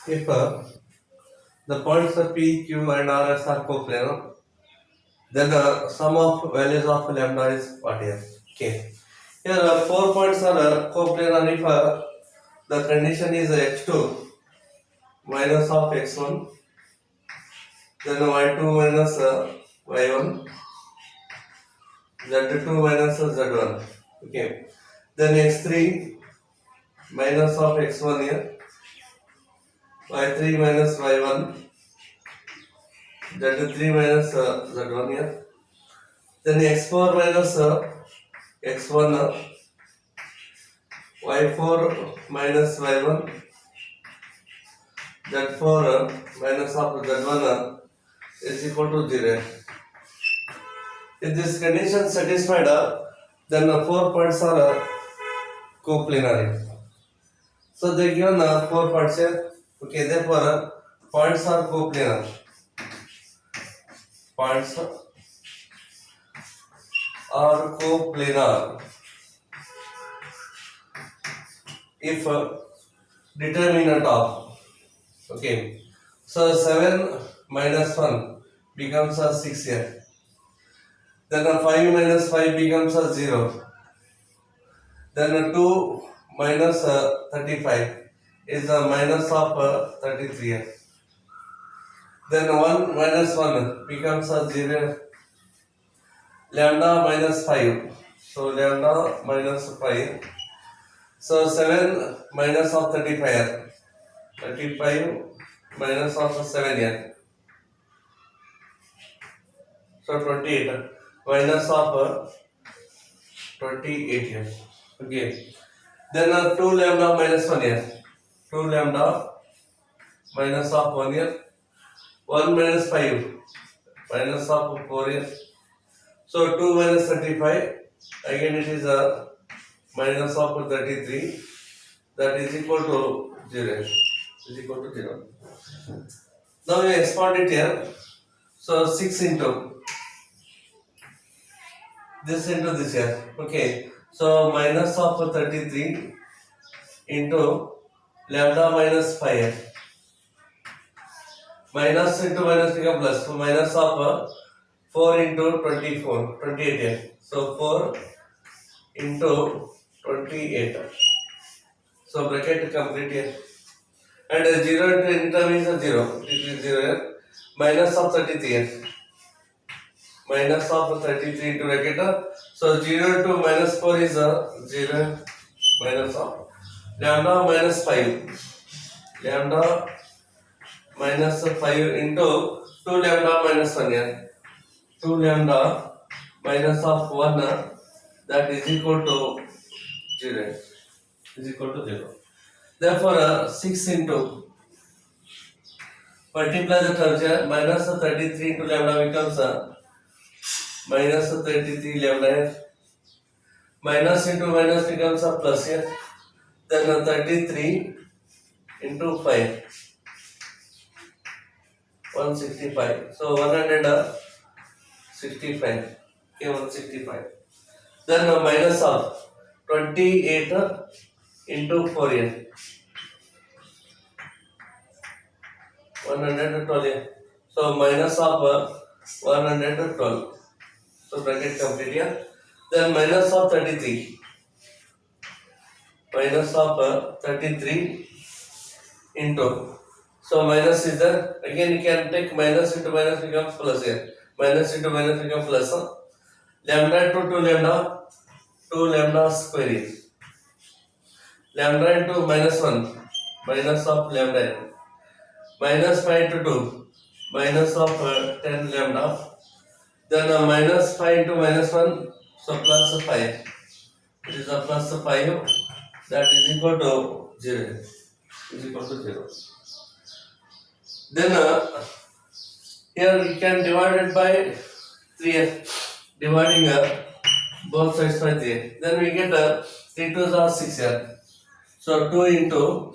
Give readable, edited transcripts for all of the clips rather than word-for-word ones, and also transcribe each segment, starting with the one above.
If the points of P, Q, and R S are coplanar, then the sum of values of lambda is what here? K. Here, 4 points are coplanar if the condition is x2 minus of x1, then y2 minus y1, z2 minus z1. Okay. Then x3 minus of x1 here, y3 minus y1, z3 minus z1 here. Then x4 minus x1, y4 minus y1, z4 minus of z1 is equal to 0. If this condition is satisfied, then the 4 points are coplanar. So they given 4 points here. Okay, therefore points are coplanar. Points are coplanar if determinant of, okay, so 7 minus 1 becomes a 6 here, then a 5 minus 5 becomes a 0, then a 2 minus 35 is a minus of 33 here, then 1 minus 1 becomes a 0, lambda minus 5, so lambda minus 5, so 7 minus of 35 35 minus of 7 here, so 28 minus of 28 here. Okay, then 2 lambda minus 1 here, 2 lambda minus of 1 here, 1 minus 5 minus of 4 here, so 2 minus 35, again it is a minus of 33, that is equal to 0, is equal to 0. Now we expand it here, so 6 into this into this here, okay, so minus of 33 into lambda minus 5 here. Minus into minus become plus, so minus of 4 into 24, 28 here, so 4 into 28, so bracket complete here, and 0 into any term is a 0, it is 0 here, minus of 33 here, minus of 33 into bracket, so 0 to minus 4 is a 0, minus of lambda minus 5, lambda minus 5 into 2 lambda minus 1 here, 2 lambda minus of 1, that is equal to 0, is equal to 0. Therefore 6 into, multiply the terms here, minus 33 into lambda becomes minus 33 lambda here, minus into minus becomes a plus here, then 33 into 5, 165, so 165, okay, 165, then minus of 28 into 4 here, 112 here, so minus of 112, so bracket complete here, then minus of 33, minus of 33 into, so minus is there, again you can take minus into minus becomes plus here, minus into minus becomes plus, lambda into 2 lambda square is, lambda into minus 1, minus of lambda, minus 5 into 2, minus of 10 lambda, then minus 5 into minus 1, so plus 5, it is a plus 5, that is equal to 0, is equal to 0. Then here we can divide it by 3, dividing both sides by 3, then we get 3 2s are 6 here, so 2 into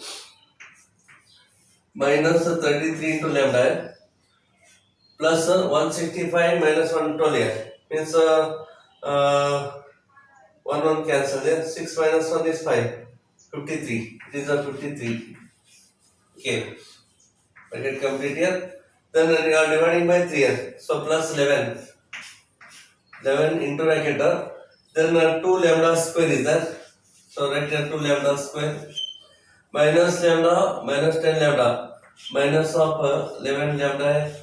minus 33 into lambda plus 165 minus 112 here, means 1 cancel here, 6 minus 1 is 5, 53, it is a 53, Okay, bracket complete here. Then you are dividing by 3 here. So plus 11. 11 into bracket. Then 2 lambda square is there. So write here 2 lambda square. Minus lambda minus 10 lambda. Minus of 11 lambda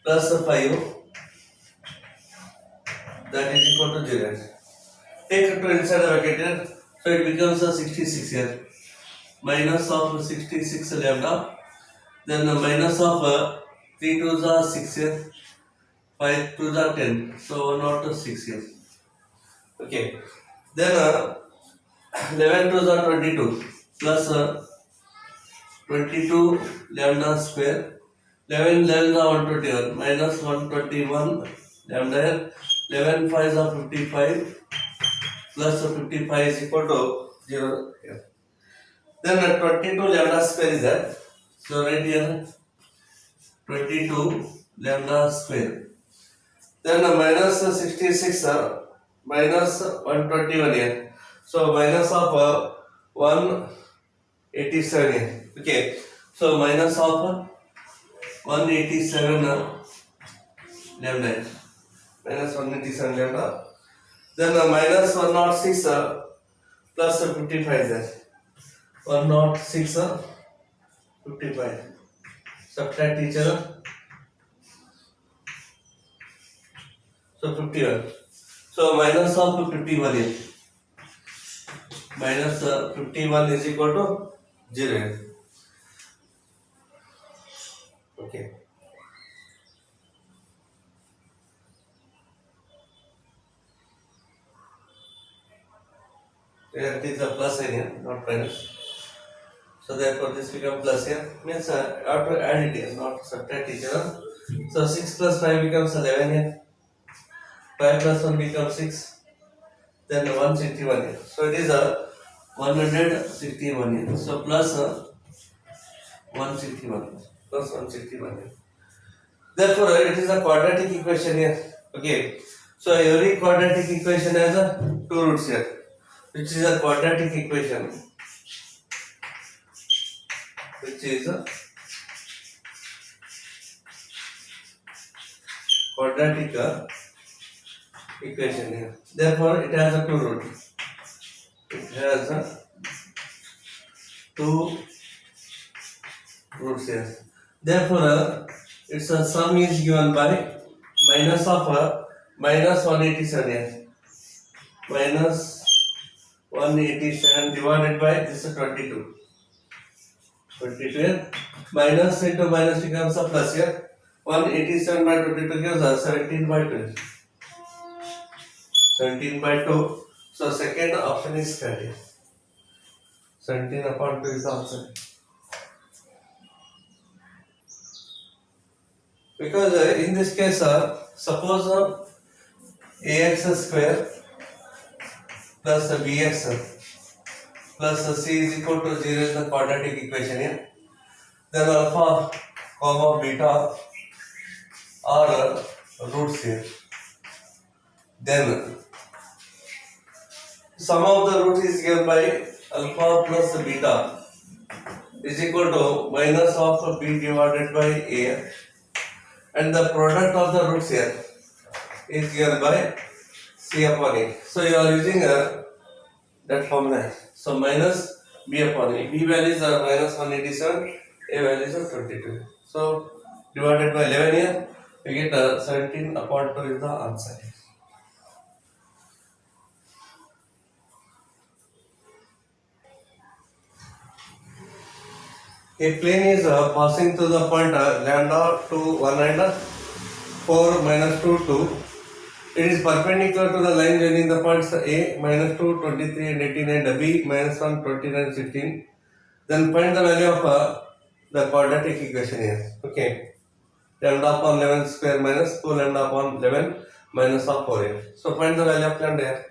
plus 5. That is equal to 0. Take it to inside the bracket here. So it becomes a 66 here. Minus of 66 lambda. Then the minus of 3 to the 6 here. 5 to the 10. So 1 to 6 here. Okay. Then 11 to the 22 plus 22 lambda square. 11 lambda 121 minus 121 lambda here. 11 5 is 55 plus 55 is equal to 0 here. Then 22 lambda square is there. So right here 22 lambda square. Then minus 66 minus 121 here. So minus of 187 here. Okay. So minus of 187 lambda here. Minus 187 lambda. Then minus 106 plus 55 there. 106 55. Subtract each other. So 51. So minus of 51 here. Minus 51 is equal to 0. Okay. Here it is a plus sign here, not minus. So therefore this becomes plus here. Means I have to add it here, not subtract each other. So 6 plus 5 becomes 11 here. 5 plus 1 becomes 6. Then 161 here. So it is a 161 here. So plus 161. Plus 161 here. Therefore it is a quadratic equation here. Okay. So every quadratic equation has a 2 roots here. Which is a quadratic equation. Which is a quadratic equation here. Therefore, it has a 2 root. It has a 2 roots here. Therefore, its sum is given by minus of minus 187 here. Minus 187 divided by this is 22. 22 here. Minus into minus becomes a plus here. 187 by 22 gives us 17 by 2. 17 by 2. So second option is correct here. 17 upon 2 is the answer. Because in this case, suppose ax square plus bx plus c is equal to 0 is the quadratic equation here. Then alpha, comma, beta are roots here. Then sum of the roots is given by alpha plus beta is equal to minus of b divided by a, and the product of the roots here is given by c upon a. So you are using that formula. So minus b upon a. B values are minus 187, a values are 22. So divided by 11 here, we get 17 upon 2 is the answer. A plane is passing through the point lambda 2 1 and 4 minus 2 2. It is perpendicular to the line joining the points A minus 2 23 and 18 and B minus 1 29 16. Then find the value of the quadratic equation here. Okay. Lambda upon 11 square minus 2 lambda upon 11 minus of 4 here. So find the value of lambda here.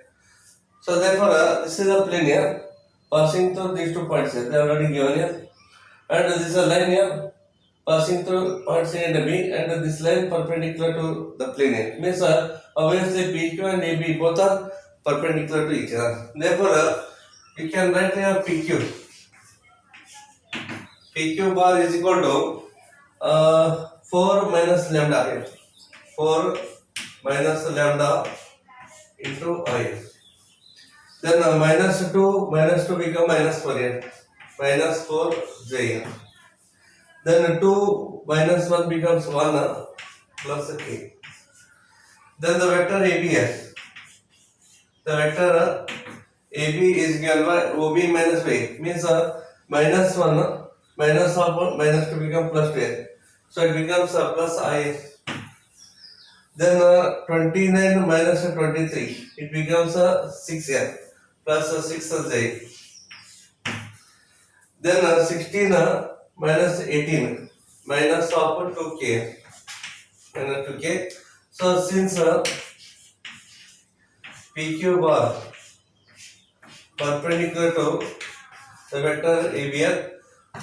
So therefore this is a plane here passing through these 2 points here. They are already given here. And this is a line here passing through points A and B, and this line perpendicular to the plane here. Means obviously PQ and AB both are perpendicular to each other. Therefore you can write here PQ. PQ bar is equal to 4 minus lambda here. 4 minus lambda into I. Then minus 2 become minus 4 here. Minus 4 J here. Then 2 minus 1 becomes 1 plus K. Then the vector AB here. The vector AB is given by OB minus Y. Means minus 1 minus of 1 minus 2 become plus 2 here. So it becomes plus I. Then 29 minus 23. It becomes 6 here. Plus 6 J. Then 16 minus 18 minus of 2k minus 2k. So since PQ bar perpendicular to the vector ABL,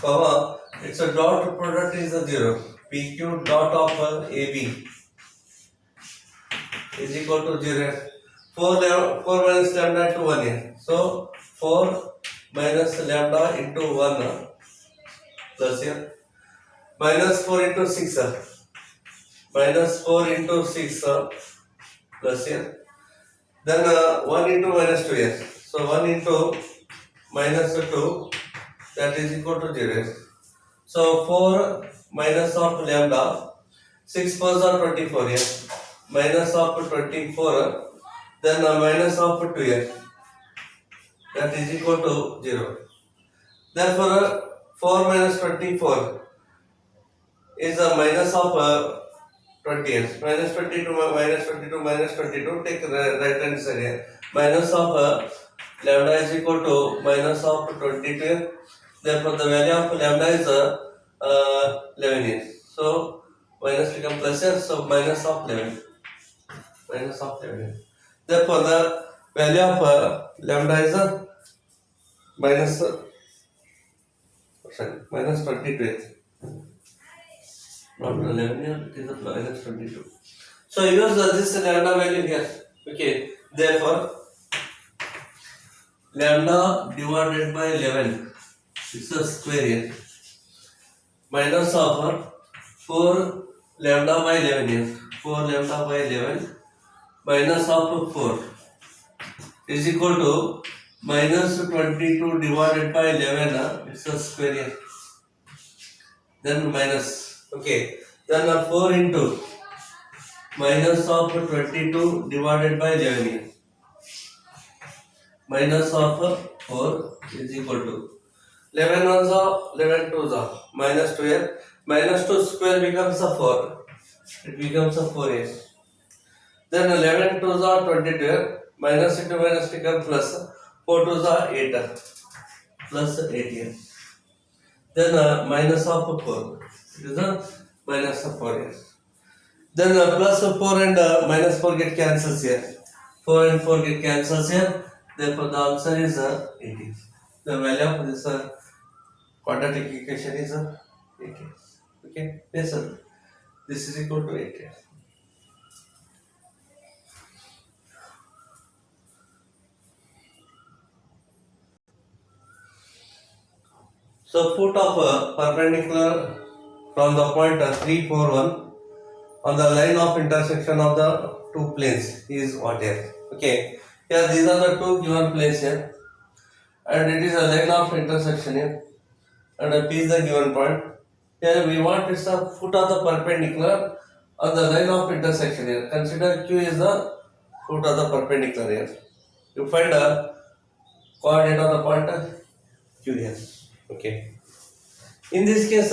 comma, its a dot product is a 0. PQ dot of AB is equal to 0. 4 minus lambda into 1 here. So 4 minus lambda into 1 plus here. Minus 4 into 6 minus 4 into 6 plus here. Then 1 into minus 2 here. So 1 into minus 2, that is equal to 0. So 4 minus of lambda, 6 4s are 24 here. Minus of 24, then minus of 2 here. That is equal to 0. Therefore 4 minus 24 is a minus of 20 years. Minus 22 minus 22 minus 22. Take right hand side here. Minus of lambda is equal to minus of 22. Therefore the value of lambda is 11 years. So minus become plus here. So minus of 11. Minus of 11. Therefore the value of lambda is minus minus 22. Not 11 here, it is a minus 22. So use this lambda value here. Okay. Therefore lambda divided by 11, it's a square here. Minus of 4 lambda by 11 here. 4 lambda by 11 minus of 4 is equal to minus 22 divided by 11, it's a square here. Then minus. Okay, then 4 into minus of 22 divided by 11 here. Minus of 4 is equal to 11 ones are 11 twos are minus 2 here. Minus 2 square becomes a 4. It becomes a 4 here. Then 11 twos are 22 here. Minus into minus become plus 4 twos are 8 plus 8 here. Then minus of 4. It is a minus of 4 here. Then plus 4 and minus 4 get cancels here. 4 and 4 get cancels here. Therefore the answer is 80. The value of this quadratic equation is 80. Okay. Yes sir. This is equal to 80. So foot of perpendicular from the point 3 4 1 on the line of intersection of the two planes is what here. Okay. Here these are the two given planes here, and it is a line of intersection here, and P is the given point. Here we want it's the foot of the perpendicular on the line of intersection here. Consider Q is the foot of the perpendicular here. You find a coordinate of the point Q here. Okay. In this case,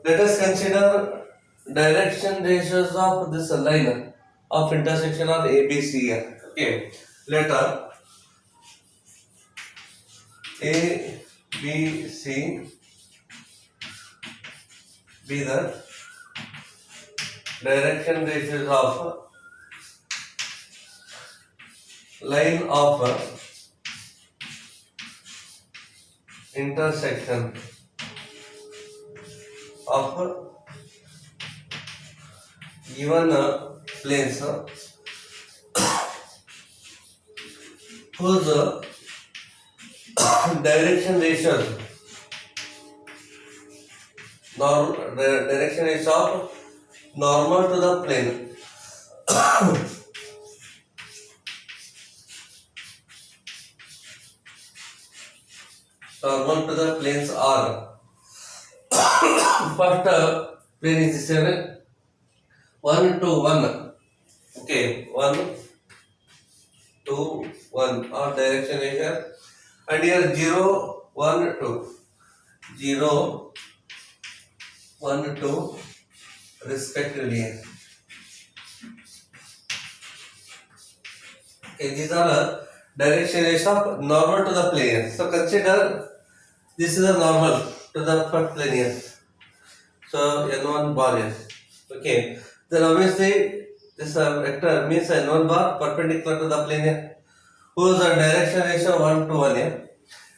let us consider direction ratios of this line of intersection of ABC here. Okay. Let A, B, C be the direction ratios of line of intersection of given planes whose direction ratios The direction is of normal to the plane. Normal to the planes are. First plane is 7, 1 to 1. Okay, 1, 2, 1. Our direction is here. And here 0, 1, 2. 0, 1, 2 respectively. Okay, these are directions of normal to the plane. So consider this is a normal to the first plane here. So n1 bar here. Okay. Then obviously this vector means n1 bar perpendicular to the plane here. Whose direction ratio 1 to 1 here.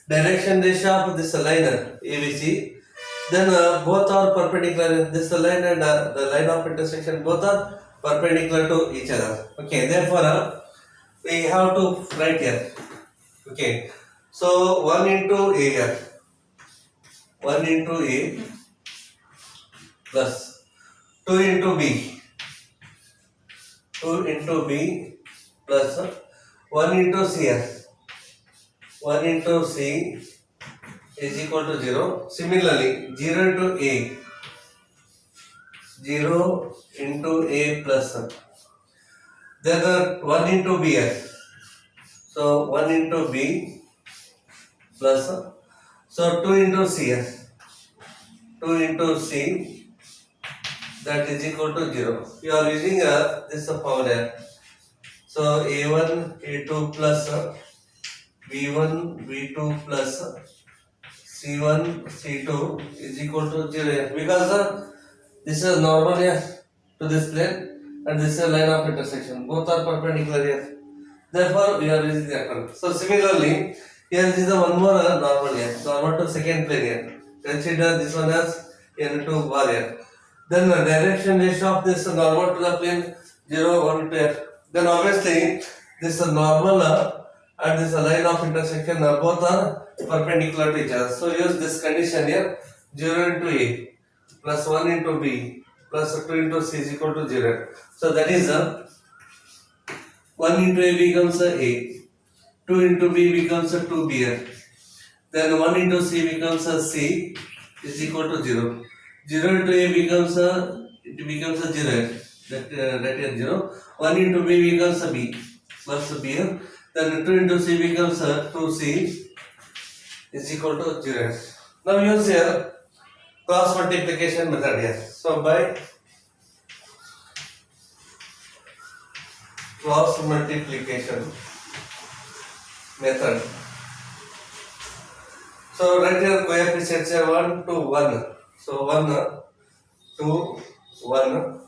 Direction ratio of this line ABC. Then both are perpendicular. This line and the line of intersection both are perpendicular to each other. Okay. Therefore we have to write here. Okay. So 1 into A here. 1 into A plus 2 into B. 2 into B plus 1 into C here. 1 into C is equal to 0. Similarly, 0 into A. 0 into A plus then 1 into B here. So 1 into B plus so 2 into C here. 2 into C that is equal to 0. You are using this formula. So A1, A2 plus B1, B2 plus C1, C2 is equal to 0 because this is normal here to this plane and this is a line of intersection. Both are perpendicular here. Therefore, we are using that one. So similarly, here is the one more normal here. Normal to second plane here. Consider this one as N2 bar here. Then the direction ratio of this normal to the plane 0, 1 to here. Then obviously this normal and this line of intersection both are perpendicular to each other. So use this condition here 0 into A plus 1 into B plus 2 into C is equal to 0. So that is 1 into A becomes A, 2 into B becomes 2B here. Then 1 into C becomes C is equal to 0. 0 into A becomes it becomes 0. That is 0. 1 into B becomes B plus B here. Then 2 into C becomes 2C is equal to 0. Now use here cross multiplication method here. So by cross multiplication method. So write here coefficients here 1 to 1. So 1, 2, 1,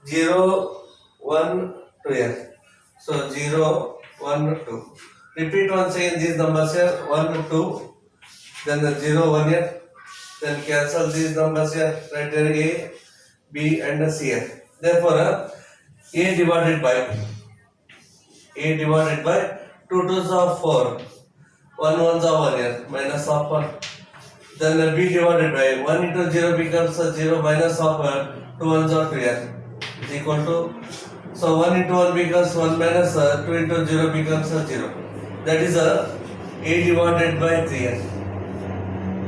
0, 1, 2 here. So 0, 1, 2. Repeat once again these numbers here 1, 2, then 0, 1 here. Then cancel these numbers here. Write here A, B and C here. Therefore A divided by 2 twos are 4. 1 ones are 1 here. Minus of 1. Then B divided by 1 into 0 becomes 0 minus of 2 ones are 2 here. Is equal to. So 1 into 1 becomes 1 minus 2 into 0 becomes 0. That is A divided by 3 here.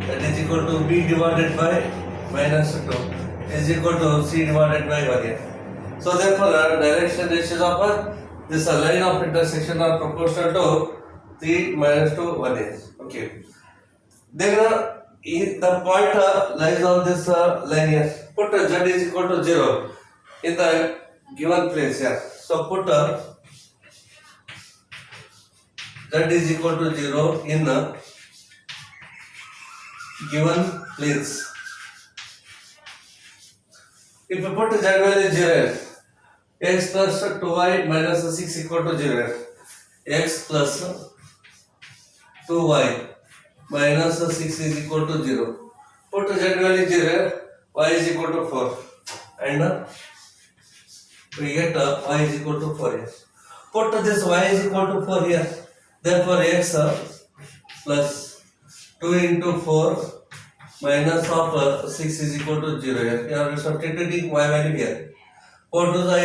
That is equal to B divided by minus 2 is equal to C divided by 1 here. So therefore direction ratios of this line of intersection are proportional to 3 minus 2 1 is. Okay. Then the point lies on this line here. Put z is equal to 0 in the given place here. So put z is equal to 0 in given place. If you put z value 0, x plus 2y minus 6 equal to 0. X plus 2y minus 6 is equal to 0. Put z value 0, y is equal to 4. And we get y is equal to 4 here. Put this y is equal to 4 here. Therefore x plus 2 into 4 minus of 6 is equal to 0 here. You are substituting y value here. 4 to the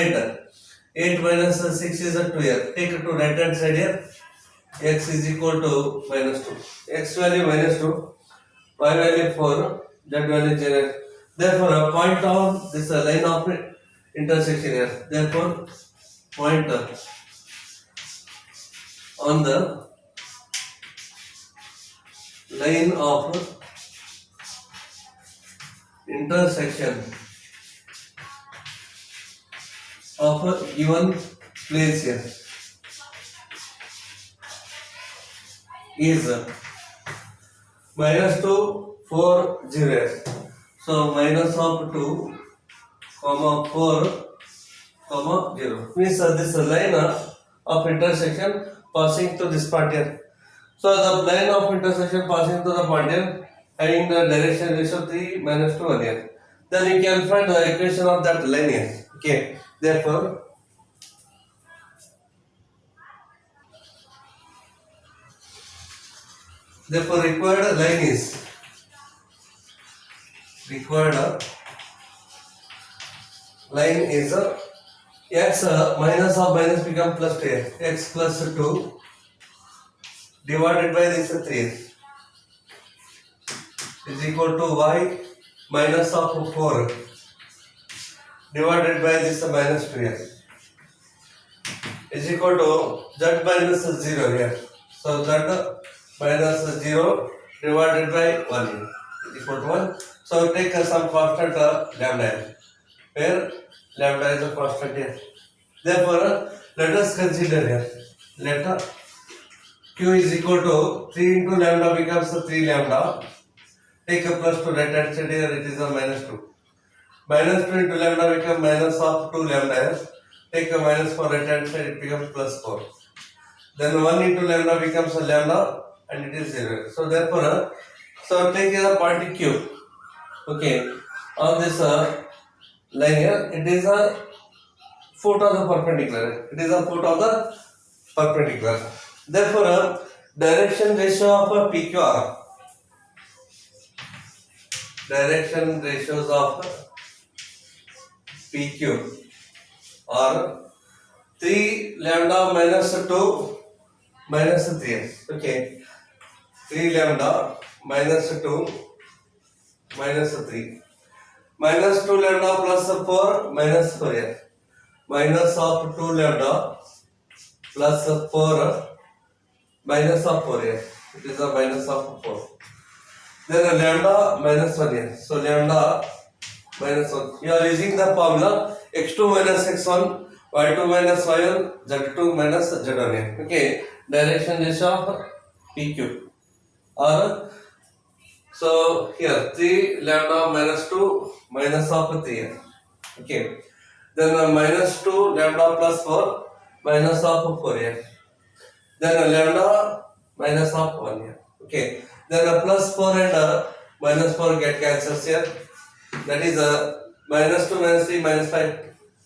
8. 8 minus 6 is a 2 here. Take it to right hand side here. X is equal to minus 2. X value minus 2. Y value 4. Z value 0. Therefore, a point on this line of intersection here. Therefore, point on the line of intersection of a given place here is minus 2, 4, 0. So minus of 2, comma 4, comma 0. Means this line of intersection passing to this point here. So the line of intersection passing to the point here having the direction ratio 3 minus 2 1 here. Then you can find the equation of that line here. Okay. Therefore, required line is x minus of minus become plus 2 here. X plus 2 divided by this 3 is equal to y minus of 4 divided by this minus 2 here is equal to z minus 0 here. So z minus 0 divided by 1 is equal to 1. So take some constant lambda here, where lambda is a constant here. Therefore, let us consider here. Let q is equal to 3 into lambda becomes 3 lambda. Take a plus to right hand side here, it is a minus 2. Minus 2 into lambda becomes minus of 2 lambda here. Take a minus for right hand side, it becomes plus 4. Then 1 into lambda becomes a lambda and it is 0. So therefore, so take the point q. Okay, on this line here, it is a foot of the perpendicular. It is a foot of the perpendicular. Therefore, direction ratio of PQR. Direction ratios of PQ are 3 lambda minus 2 minus 3. Okay, 3 lambda minus 2 minus 3. Minus 2 lambda plus 4 minus 4 here. Minus of 2 lambda plus 4 minus of 4 here. It is a minus of 4. Then a lambda minus 1 here. So lambda minus 1. You are using the formula x2 minus x1, y2 minus y1, z2 minus z1 here. Okay. Direction ratio of PQ. Or so here 3 lambda minus 2 minus of 3 here. Okay. Then minus 2 lambda plus 4 minus of 4 here. Then lambda minus of 1 here. Okay. Then plus 4 and minus 4 get cancels here. That is minus 2 minus 3 minus 5.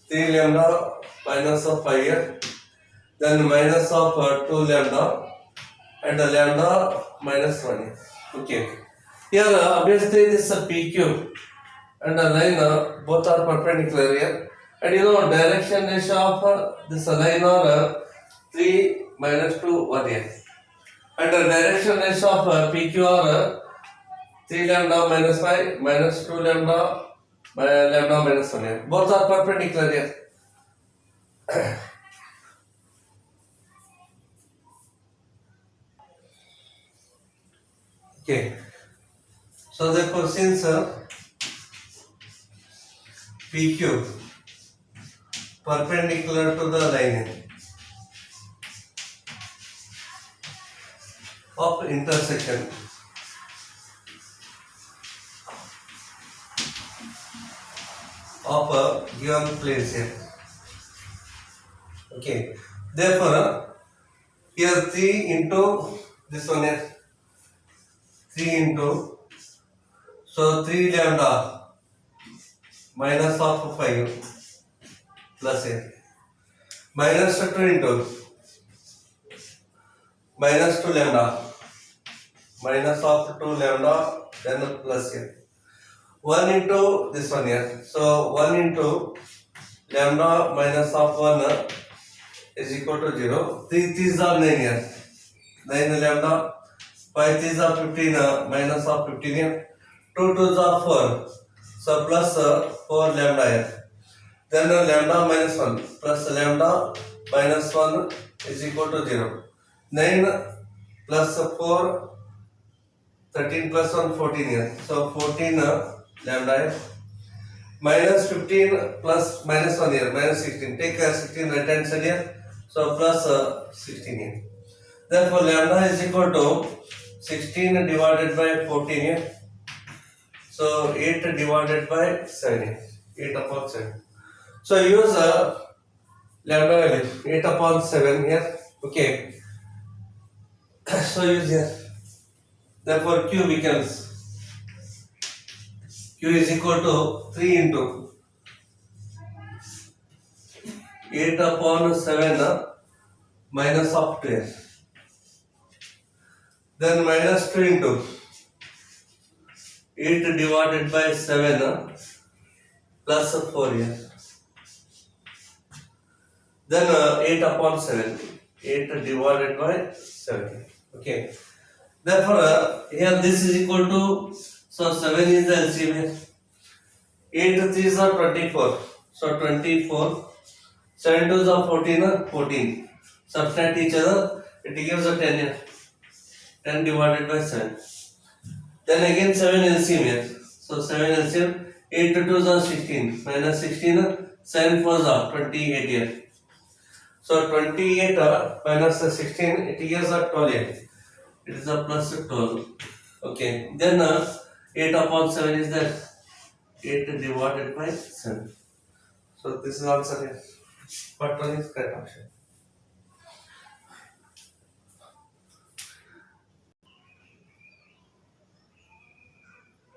3 lambda minus of 5 here. Then minus of 2 lambda and lambda minus 1 here. Okay. Here obviously this is PQ and the line both are perpendicular here. And you know direction ratio of this line are 3 minus 2 1 here. And the direction ratio of PQ are 3 lambda minus 5 minus 2 lambda lambda minus 1 here. Both are perpendicular here. Okay. So therefore since PQ perpendicular to the line of intersection of a given place here. Okay. Therefore, here 3 into this one here. 3 into, so 3 lambda minus of 5 plus here. Minus 2 into minus 2 lambda minus of 2 lambda then plus here. 1 into this one here. So 1 into lambda minus of 1 is equal to 0. 3 threes are 9 here. 9 lambda. 5 threes are 15 minus of 15 here. 2 twos are 4. So plus 4 lambda here. Then lambda minus 1 plus lambda minus 1 is equal to 0. 9 plus 4, 13 plus 1, 14 here. So 14 lambda here. Minus 15 plus minus 1 here, minus 16. Take 16 right hand side here. So plus 16 here. Therefore lambda is equal to 16 divided by 14 here. So 8 divided by 7 here. 8 upon 7. So use lambda value 8 upon 7 here. Okay. So use here. Therefore Q becomes Q is equal to 3 into 8 upon 7 minus of 12. Then minus 2 into 8 divided by 7 plus 4 here. Then 8 upon 7. 8 divided by 7. Okay. Therefore, here this is equal to, so 7 is the LCM here. 8 3s are 24. So 24. 7 2s are 14. 14. Subtract each other. It gives a 10 here. 10 divided by 7. Then again 7 LCM here. So 7 LCM. 8 2s are 16. Minus 16. 7 4s are 28 here. So 28 minus 16, it gives a 12 here. It is a plus 12. Okay. Then 8 upon 7 is that 8 divided by 7. So this is answer here. What one is correct option?